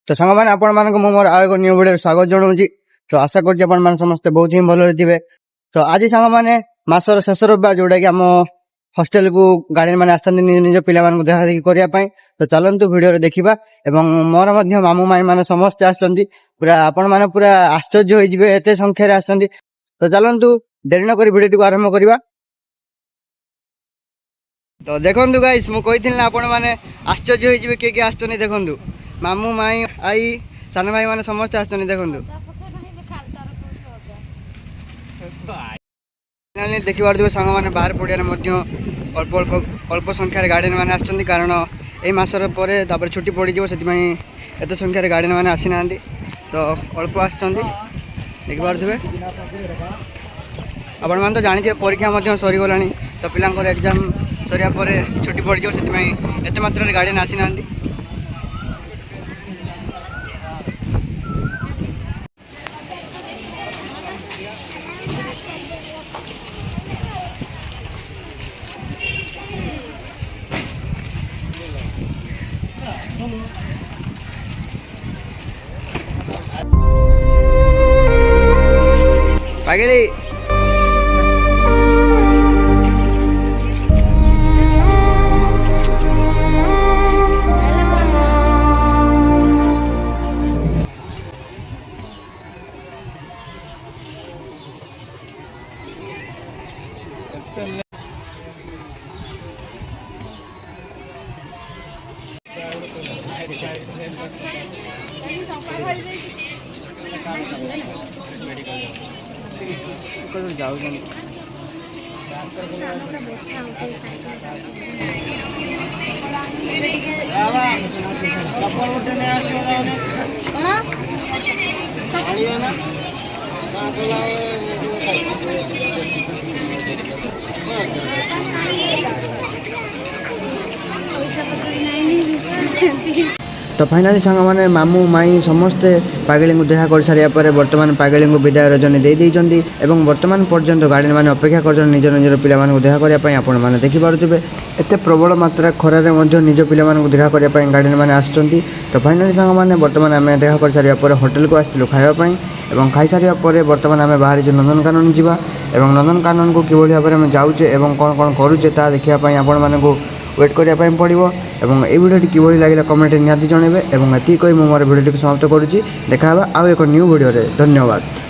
तो सांग मैंने आपण मानक मोर आउ एक न्यू वीडियो स्वागत जनाऊँगी। तो आशा कर समस्ते बहुत ही भल थे। तो आज सांग मैंने मासर शेष रविवार जोटा कि आम हॉस्टल को गार्डियन मैंने आसते निज पिला देखा देखी करने। तो चलतु वीडियो देखा मोर मामू माई मैंने समस्ते आसुँच पूरा आपण मैंने पूरा आश्चर्य हो एत संख्यार आस। तो चलतु डेरी नक भिडियो आरंभ करवा। तो देखु गाइस मु कही आपण मैंने आश्चर्य हो किए आस देखु मामू माई आई सान भाई मैंने समस्ते आस देखु देखी पारे सांग मैंने बाहर पड़िया अल्प अल्प अल्प संख्यार गार्डियन मैंने आसछन्ति कारण यही मसर पर छुट्टी पड़ जाए एत संख्यार गार्डियन मैंने आसी ना। तो अल्प आसछन्ति देखी पारे आपण मैंने तो जानी परीक्षा सरीगला। तो पिलांकर एग्जाम सरिया पर छुट्टी पड़ जाए एत मात्रा गार्डियन आसी ना। पागली जाऊ तो फाइनाली सांग मैंने मामू माई समस्ते पागली को देखा कर सारे बर्तमान पागली को विदाय रजनी देती एवं बर्तमान पर्यंत गार्डियन मैंने अपेक्षा कर निज निजर पिला देखा करने आपण मैंने देखिपे एत प्रबल मात्रा खरारे निज पिला देखा करने गार्डियन मैंने आसुँच। तो फाइनाली सांग मैंने बर्तमान आम देखा कर सारे होटेल को आसलु खावाई और खाई सारे बर्तमान आम बाहर नंदनकानन जावा और नंदनकानन को किभली भाव में जाऊे और कौन कौन करुचे ता देखापी आपण मानक वेट करने पड़ो। और ये वीडियो किभली लगे कमेंट निहाती जनइबे। और ये कही मोर वीडियो समाप्त करुँची। देखा आउ एक न्यू वीडियो। धन्यवाद।